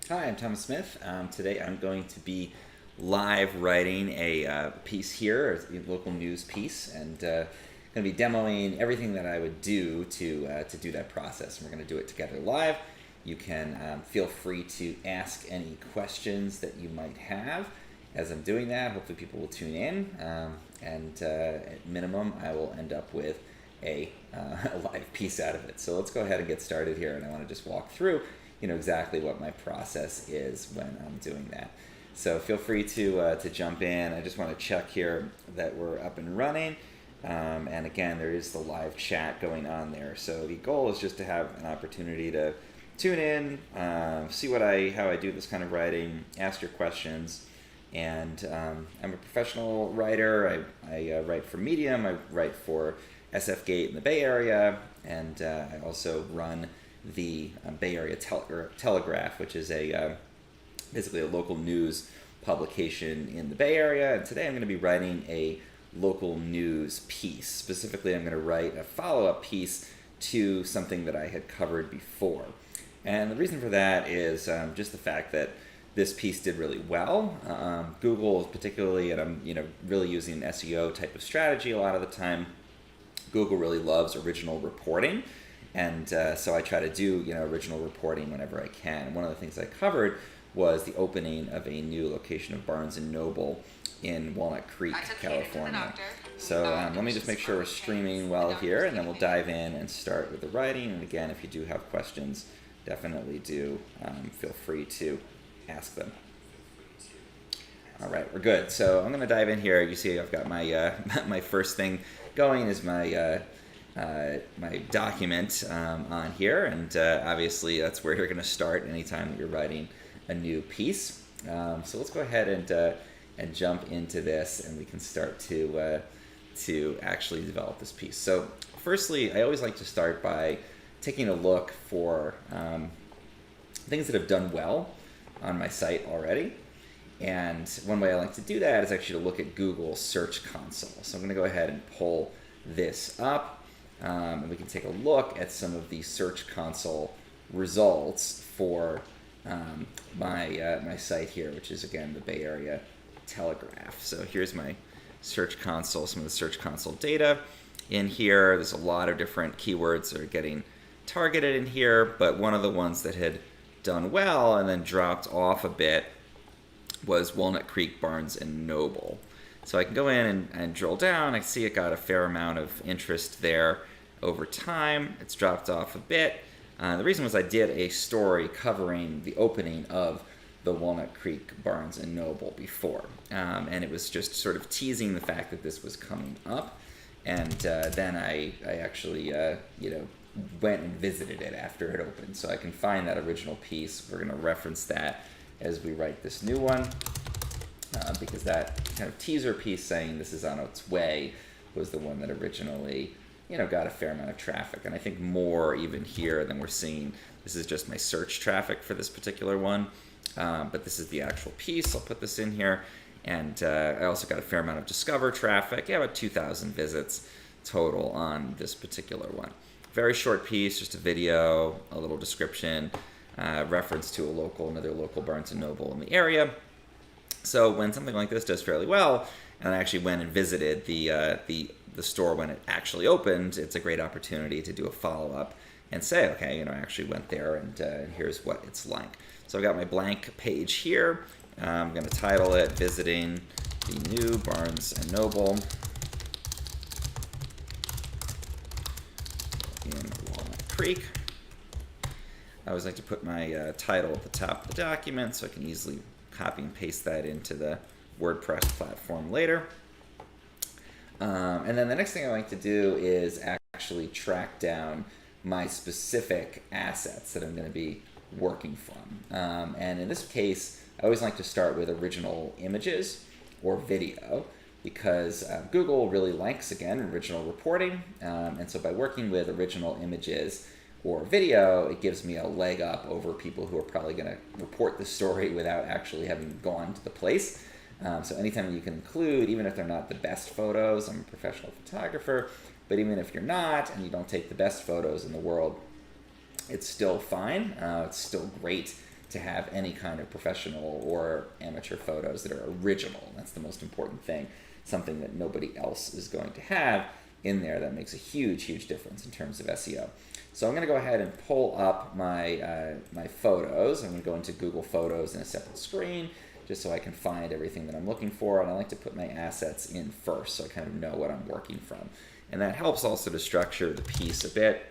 Hi, I'm Thomas Smith. Today I'm going to be live writing a piece here, a local news piece, and going to be demoing everything that I would do to do that process. And we're going to do it together live. You can feel free to ask any questions that you might have as I'm doing that. Hopefully people will tune in, and at minimum I will end up with a live piece out of it. So let's go ahead and get started here, and I want to just walk through exactly what my process is when I'm doing that. So feel free to jump in. I just want to check here that we're up and running. And again, there is the live chat going on there. So the goal is just to have an opportunity to tune in, see how I do this kind of writing, ask your questions. And I'm a professional writer. I write for Medium. I write for SF Gate in the Bay Area, and I also run the Bay Area Telegraph, which is basically a local news publication in the Bay Area. And today I'm going to be writing a local news piece. Specifically, I'm going to write a follow-up piece to something that I had covered before. And the reason for that is just the fact that this piece did really well. Google, particularly, and I'm really using an SEO type of strategy a lot of the time. Google really loves original reporting. And so I try to do original reporting whenever I can. And one of the things I covered was the opening of a new location of Barnes & Noble in Walnut Creek, California. So let me just make sure we're streaming well here, and then we'll dive in and start with the writing. And again, if you do have questions, definitely do feel free to ask them. All right, we're good. So I'm going to dive in here. You see I've got my my first thing going is my document on here, and obviously that's where you're going to start anytime that you're writing a new piece. So let's go ahead and jump into this, and we can start to actually develop this piece. So firstly, I always like to start by taking a look for things that have done well on my site already. And one way I like to do that is actually to look at Google Search Console. So I'm going to go ahead and pull this up. And we can take a look at some of the Search Console results for my site here, which is, again, the Bay Area Telegraph. So here's my Search Console, some of the Search Console data in here. There's a lot of different keywords that are getting targeted in here, but one of the ones that had done well and then dropped off a bit was Walnut Creek Barnes & Noble. So I can go in and drill down. I see it got a fair amount of interest there over time. It's dropped off a bit. The reason was I did a story covering the opening of the Walnut Creek Barnes & Noble before. And it was just sort of teasing the fact that this was coming up. And then I actually went and visited it after it opened. So I can find that original piece. We're going to reference that as we write this new one. Because that kind of teaser piece saying this is on its way was the one that originally, got a fair amount of traffic. And I think more even here than we're seeing. This is just my search traffic for this particular one. But this is the actual piece. I'll put this in here. And I also got a fair amount of Discover traffic. Yeah, about 2,000 visits total on this particular one. Very short piece, just a video, a little description, reference to another local Barnes & Noble in the area. So when something like this does fairly well, and I actually went and visited the store when it actually opened, it's a great opportunity to do a follow-up and say, okay, I actually went there, and here's what it's like. So I've got my blank page here. I'm going to title it Visiting the New Barnes & Noble in Walnut Creek. I always like to put my title at the top of the document so I can easily copy and paste that into the WordPress platform later. And then the next thing I like to do is actually track down my specific assets that I'm going to be working from. And in this case, I always like to start with original images or video because Google really likes, again, original reporting. And so by working with original images or video, it gives me a leg up over people who are probably going to report the story without actually having gone to the place. So anytime you can include, even if they're not the best photos, I'm a professional photographer, but even if you're not and you don't take the best photos in the world, it's still fine. It's still great to have any kind of professional or amateur photos that are original. That's the most important thing. Something that nobody else is going to have in there. That makes a huge, huge difference in terms of SEO. So I'm going to go ahead and pull up my my photos. I'm going to go into Google Photos in a separate screen just so I can find everything that I'm looking for. And I like to put my assets in first so I kind of know what I'm working from. And that helps also to structure the piece a bit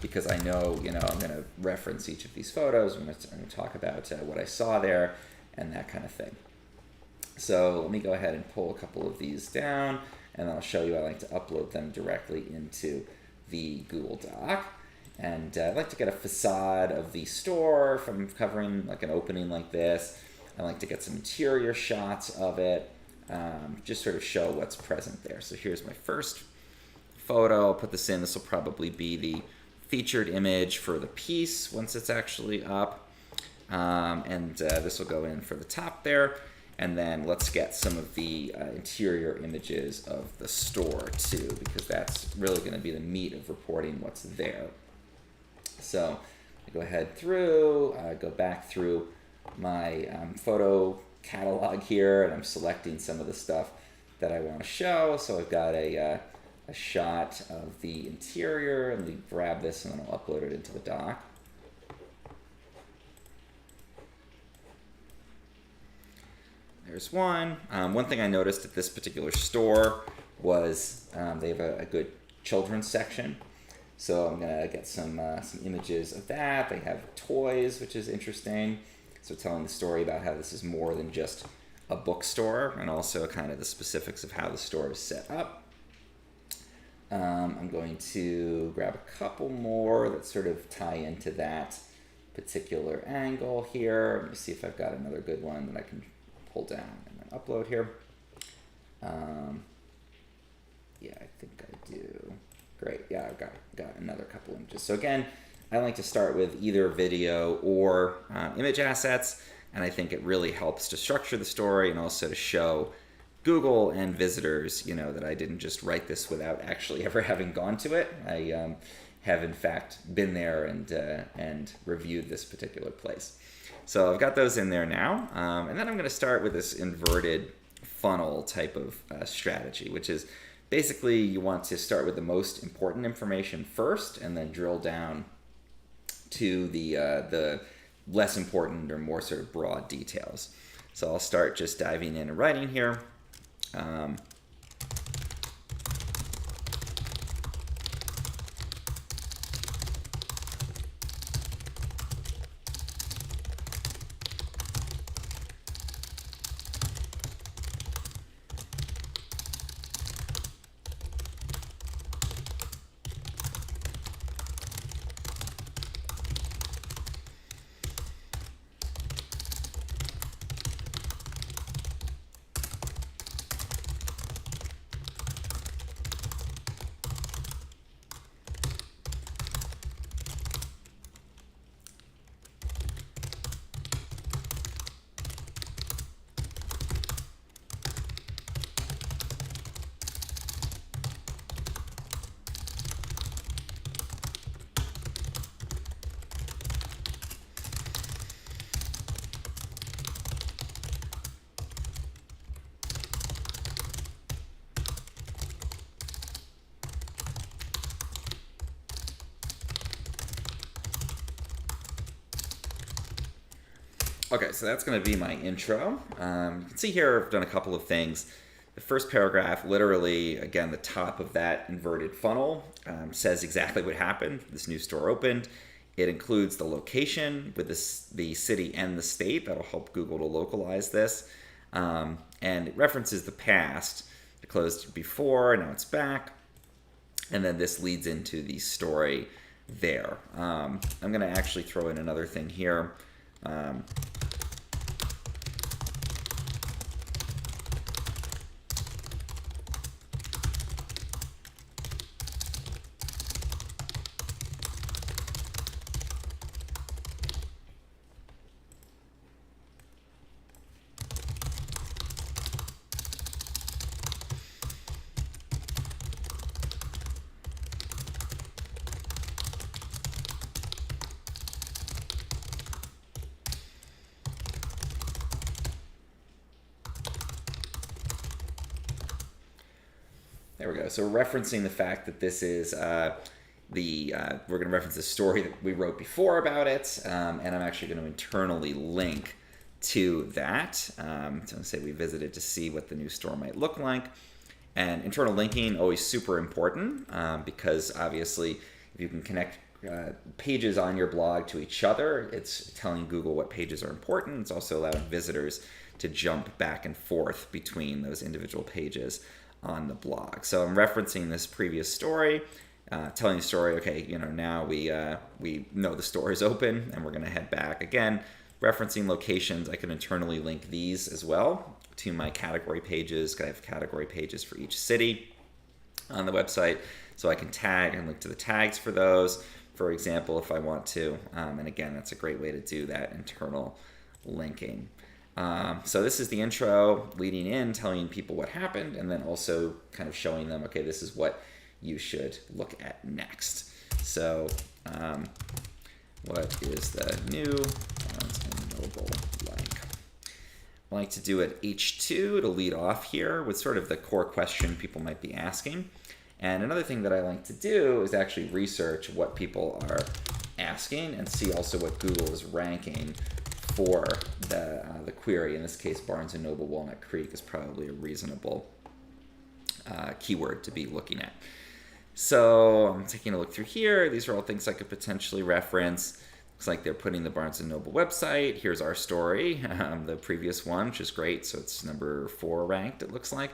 because I know, I'm going to reference each of these photos. I'm going to talk about what I saw there and that kind of thing. So let me go ahead and pull a couple of these down, and I'll show you I like to upload them directly into the Google Doc. And I like to get a facade of the store from covering like an opening like this. I like to get some interior shots of it, just sort of show what's present there. So here's my first photo. I'll put this in. This will probably be the featured image for the piece once it's actually up. This will go in for the top there. And then let's get some of the interior images of the store too, because that's really going to be the meat of reporting what's there. So I go ahead through, go back through my photo catalog here, and I'm selecting some of the stuff that I want to show. So I've got a shot of the interior. Let me grab this and then I'll upload it into the doc. There's one. One thing I noticed at this particular store was they have a good children's section. So I'm going to get some images of that. They have toys, which is interesting. So telling the story about how this is more than just a bookstore, and also kind of the specifics of how the store is set up. I'm going to grab a couple more that sort of tie into that particular angle here. Let me see if I've got another good one that I can pull down and then upload here. Yeah, I think I do. Great. Yeah, I've got another couple images. So again, I like to start with either video or image assets, and I think it really helps to structure the story and also to show Google and visitors, that I didn't just write this without actually ever having gone to it. I have in fact been there and reviewed this particular place. So I've got those in there now, and then I'm going to start with this inverted funnel type of strategy, which is basically you want to start with the most important information first, and then drill down to the less important or more sort of broad details. So I'll start just diving in and writing here. Okay, so that's going to be my intro. You can see here I've done a couple of things. The first paragraph, literally, again, the top of that inverted funnel says exactly what happened. This new store opened. It includes the location with the city and the state. That'll help Google to localize this. And it references the past. It closed before, now it's back. And then this leads into the story there. I'm going to actually throw in another thing here. There we go. So we're referencing the fact that this is we're going to reference the story that we wrote before about it, and I'm actually going to internally link to that. So say we visited to see what the new store might look like. And internal linking, always super important, because obviously if you can connect pages on your blog to each other, it's telling Google what pages are important. It's also allowing visitors to jump back and forth between those individual pages on the blog. So I'm referencing this previous story, telling the story, okay, now we know the store is open and we're going to head back. Again, referencing locations, I can internally link these as well to my category pages. I have category pages for each city on the website, so I can tag and link to the tags for those, for example, if I want to. And again, that's a great way to do that internal linking. So this is the intro leading in, telling people what happened, and then also kind of showing them, okay, this is what you should look at next. So what is the new Barnes & Noble like? I like to do it H2 to lead off here with sort of the core question people might be asking. And another thing that I like to do is actually research what people are asking and see also what Google is ranking for the query. In this case, Barnes & Noble Walnut Creek is probably a reasonable keyword to be looking at. So I'm taking a look through here. These are all things I could potentially reference. Looks like they're putting the Barnes & Noble website. Here's our story, the previous one, which is great. So it's number 4 ranked, it looks like.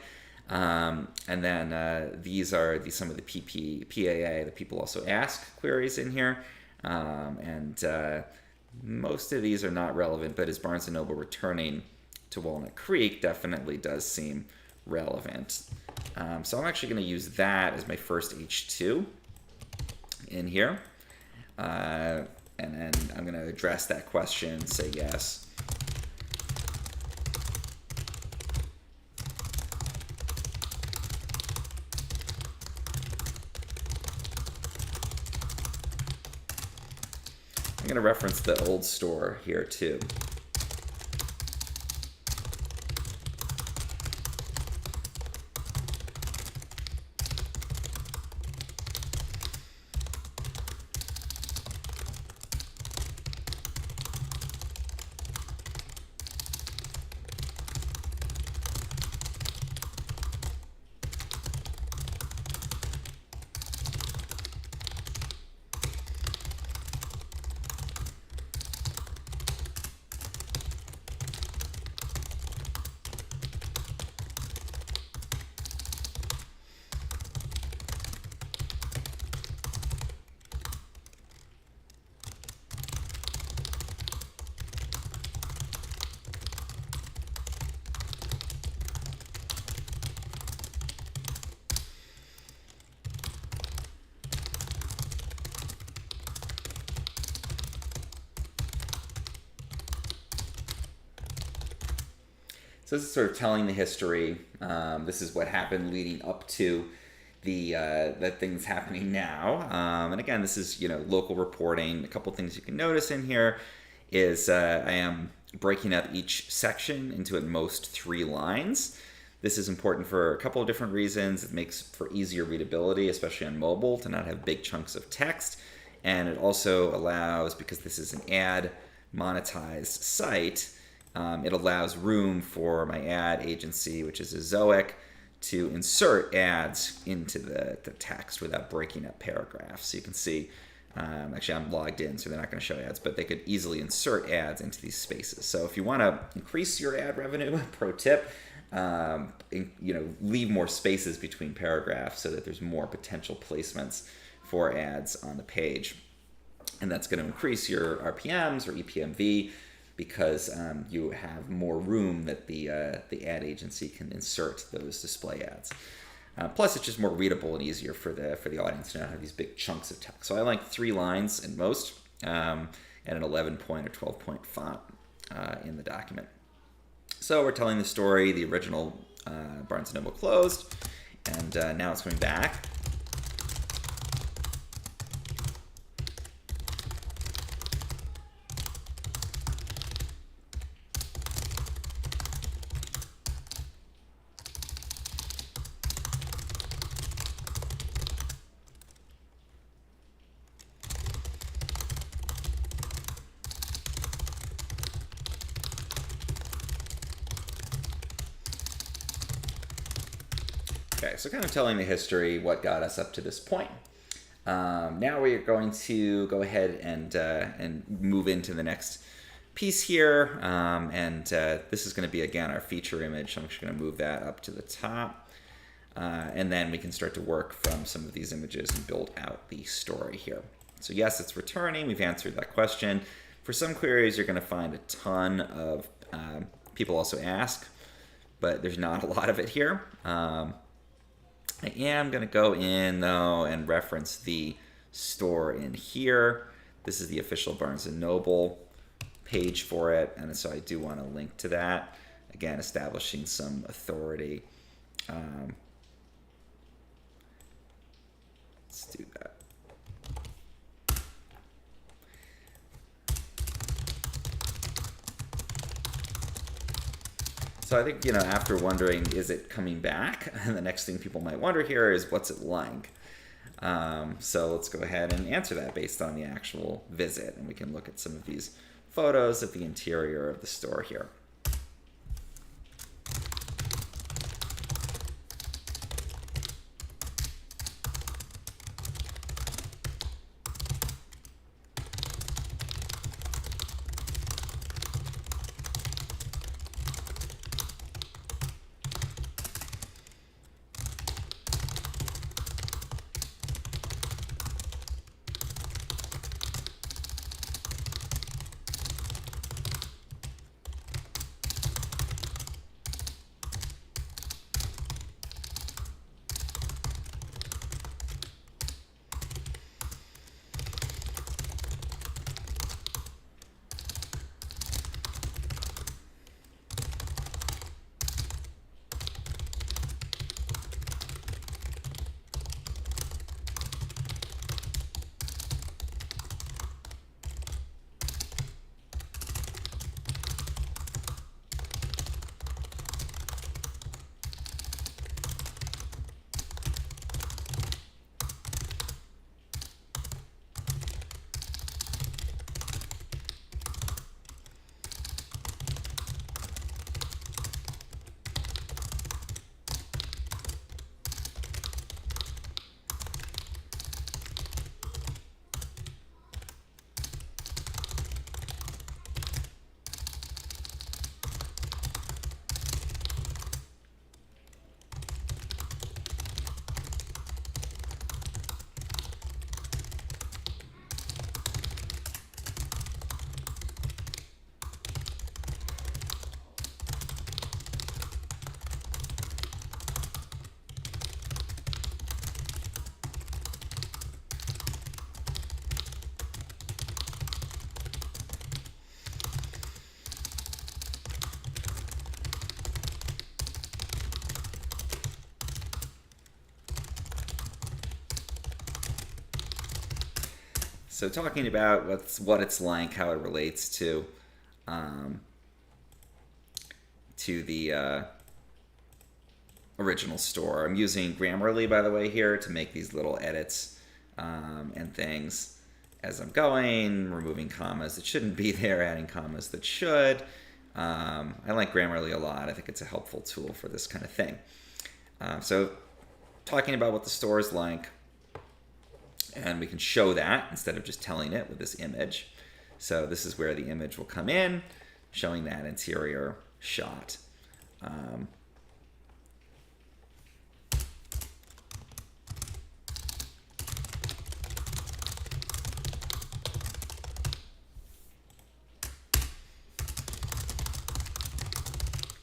And then these are some of the PAA that people also ask queries in here. And most of these are not relevant, but is Barnes & Noble returning to Walnut Creek definitely does seem relevant. So I'm actually going to use that as my first H2 in here. And then I'm going to address that question, say yes. I'm going to reference the old store here too. So this is sort of telling the history. This is what happened leading up to the things happening now. And again, this is local reporting. A couple things you can notice in here is I am breaking up each section into at most 3 lines. This is important for a couple of different reasons. It makes for easier readability, especially on mobile, to not have big chunks of text. And it also allows, because this is an ad monetized site, it allows room for my ad agency, which is Ezoic, to insert ads into the text without breaking up paragraphs. So you can see, actually I'm logged in, so they're not going to show ads, but they could easily insert ads into these spaces. So if you want to increase your ad revenue, pro tip, leave more spaces between paragraphs so that there's more potential placements for ads on the page. And that's going to increase your RPMs or EPMV, because you have more room that the ad agency can insert those display ads. Plus, it's just more readable and easier for the audience to not have these big chunks of text. So I like 3 lines at most, and an 11-point or 12-point font in the document. So we're telling the story. The original Barnes & Noble closed, and now it's coming back. Okay, so kind of telling the history, what got us up to this point. Now we're going to go ahead and move into the next piece here, this is going to be, again, our feature image. I'm just going to move that up to the top, and then we can start to work from some of these images and build out the story here. So yes, it's returning. We've answered that question. For some queries, you're going to find a ton of people also ask, but there's not a lot of it here. I am going to go in, though, and reference the store in here. This is the official Barnes & Noble page for it, and so I do want to link to that. Again, establishing some authority. Let's do that. So I think, after wondering, is it coming back? And the next thing people might wonder here is, what's it like? So let's go ahead and answer that based on the actual visit. And we can look at some of these photos of the interior of the store here. So talking about what it's like, how it relates to the original store. I'm using Grammarly, by the way, here to make these little edits and things as I'm going, removing commas that shouldn't be there, adding commas that should. I like Grammarly a lot. I think it's a helpful tool for this kind of thing. So talking about what the store is like, and we can show that instead of just telling it with this image. So this is where the image will come in, showing that interior shot.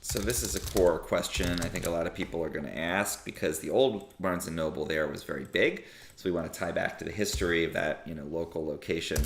So this is a core question I think a lot of people are going to ask, because the old Barnes & Noble there was very big. So we want to tie back to the history of that, local location.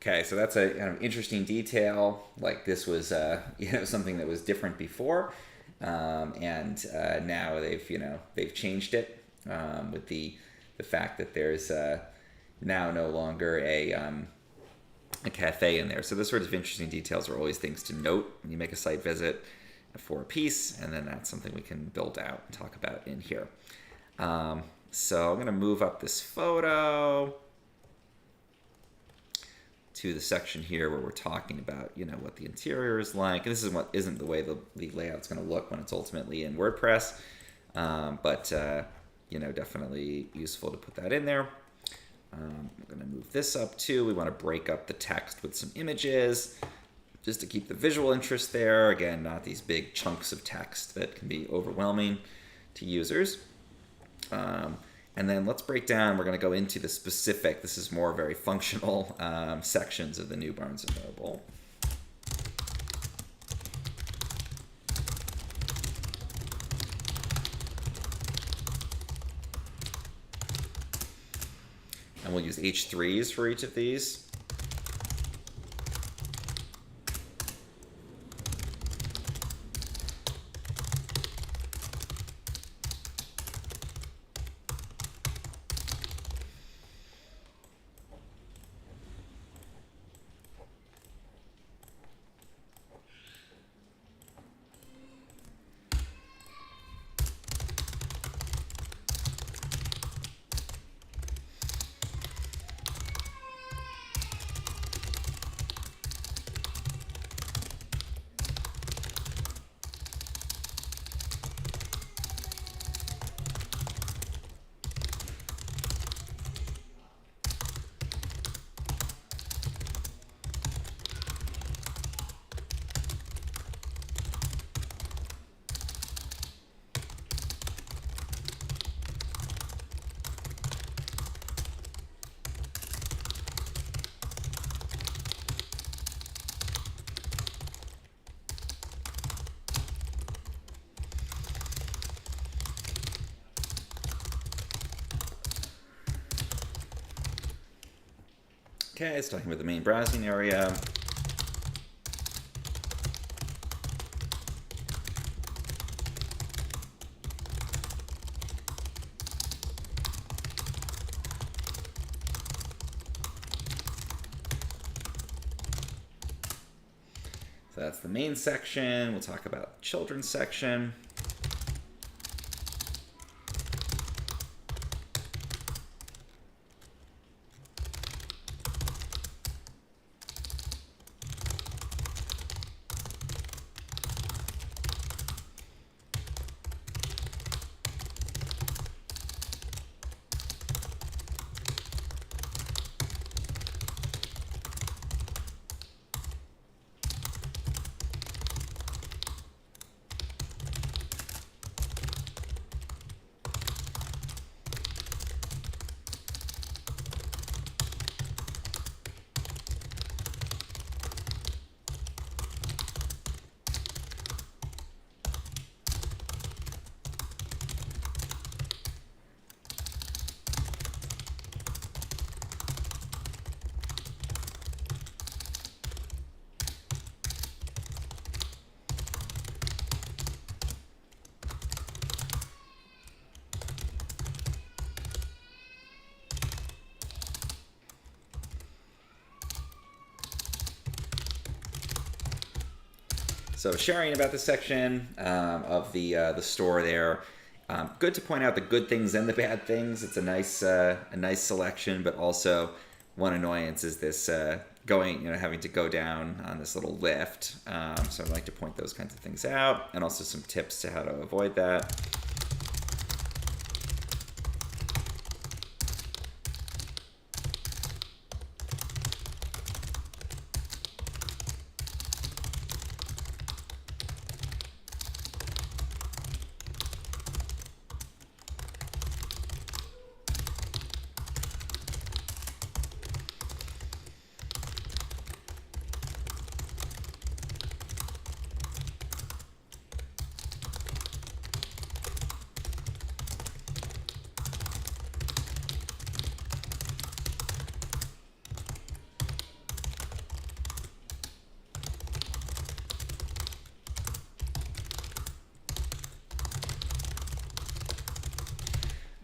Okay, so that's a kind of interesting detail. Like this was, something that was different before, and now they've changed it with the fact that there's now no longer a cafe in there. So those sorts of interesting details are always things to note when you make a site visit for a piece, and then that's something we can build out and talk about in here. So I'm going to move up this photo to the section here where we're talking about, what the interior is like. And this is what isn't the way the layout's going to look when it's ultimately in WordPress, but definitely useful to put that in there. I'm going to move this up too. We want to break up the text with some images just to keep the visual interest there. Again, not these big chunks of text that can be overwhelming to users. And then let's break down, we're going to go into the specific, this is more very functional sections of the new Barnes & Noble. And we'll use H3s for each of these. Okay, starting with the main browsing area. So that's the main section. We'll talk about children's section. So sharing about this section of the store there. Good to point out the good things and the bad things. It's a nice selection, but also one annoyance is this having to go down on this little lift. So I'd like to point those kinds of things out, and also some tips to how to avoid that.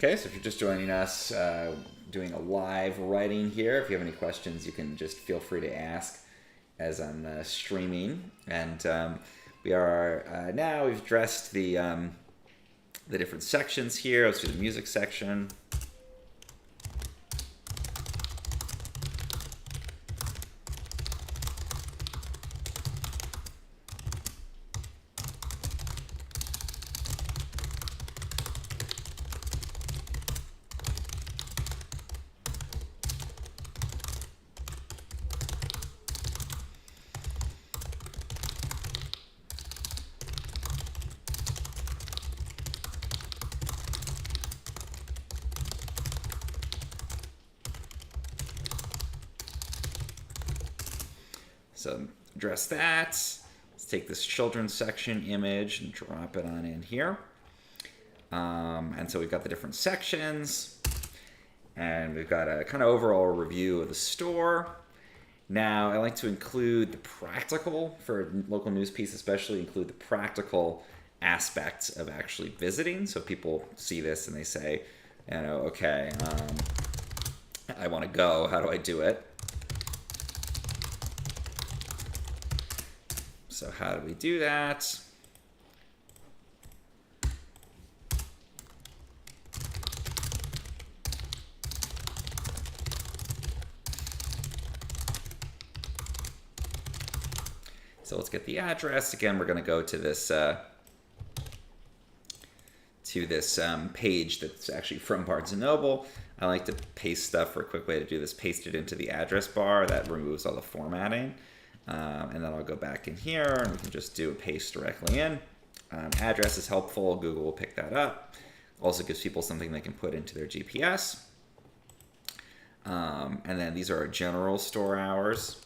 Okay, so if you're just joining us, doing a live writing here, if you have any questions, you can just feel free to ask as I'm streaming. And we are now, we've addressed the different sections here. Let's do the music section. So address that. Let's take this children's section image and drop it on in here. And so we've got the different sections, and we've got a kind of overall review of the store. Now, I like to include the practical, for local news piece especially, include the practical aspects of actually visiting. So people see this and they say, you know, okay, I want to go. How do I do it? So how do we do that? So let's get the address. Again, we're going to go to this page that's actually from Barnes & Noble. I like to paste stuff. For a quick way to do this, paste it into the address bar. That removes all the formatting. And then I'll go back in here and we can just do a paste directly in. Address is helpful. Google will pick that up. Also gives people something they can put into their GPS. And then these are our general store hours.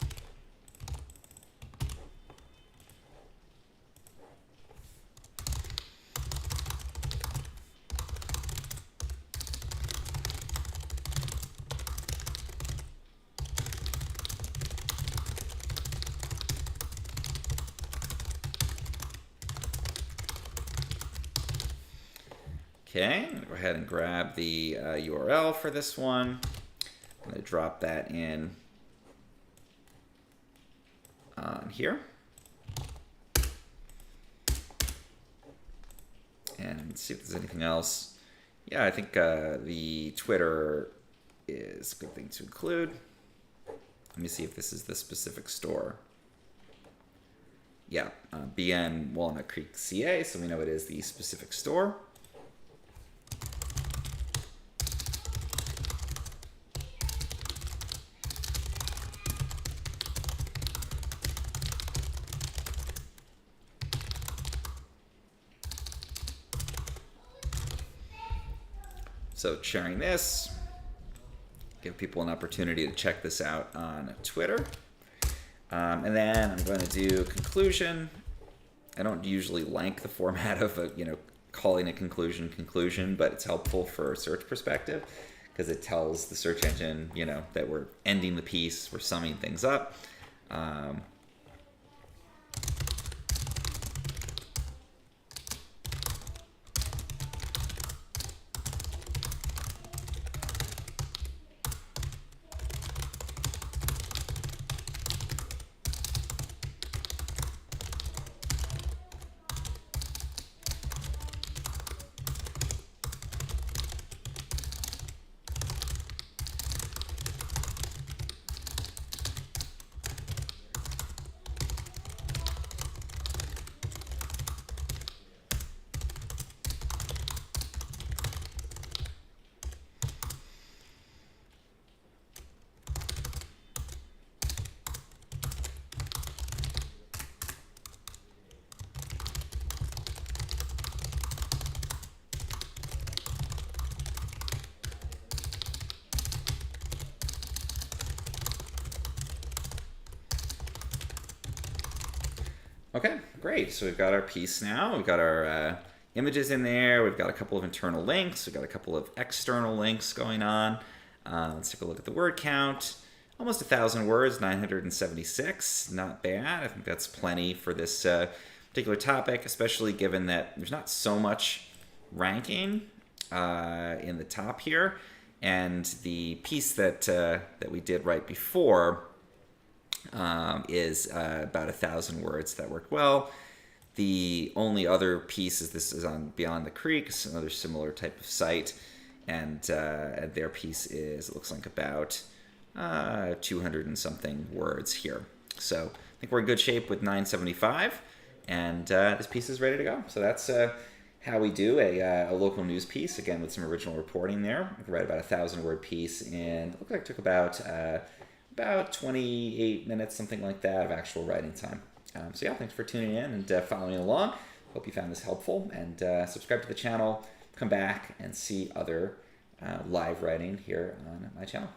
Okay, I'm going to go ahead and grab the URL for this one. I'm going to drop that in on here. And see if there's anything else. Yeah, I think the Twitter is a good thing to include. Let me see if this is the specific store. Yeah, BN Walnut Creek, CA, so we know it is the specific store. So sharing this, give people an opportunity to check this out on Twitter. And then I'm going to do conclusion. I don't usually like the format of calling a conclusion, but it's helpful for a search perspective because it tells the search engine, that we're ending the piece, we're summing things up. Okay, great. So we've got our piece now. We've got our images in there. We've got a couple of internal links. We've got a couple of external links going on. Let's take a look at the word count. Almost 1,000 words, 976. Not bad. I think that's plenty for this particular topic, especially given that there's not so much ranking. in the top here, and the piece that we did right before is about 1,000 words. That worked well. The only other piece is this is on Beyond the Creek, it's another similar type of site, and their piece is, it looks like about 200 and something words here. So I think we're in good shape with 975, and this piece is ready to go. So that's how we do a local news piece, again with some original reporting there. I could write about 1,000-word piece, and it looks like it took about 28 minutes, something like that, of actual writing time. So yeah, thanks for tuning in and following along. Hope you found this helpful, and subscribe to the channel. Come back and see other live writing here on my channel.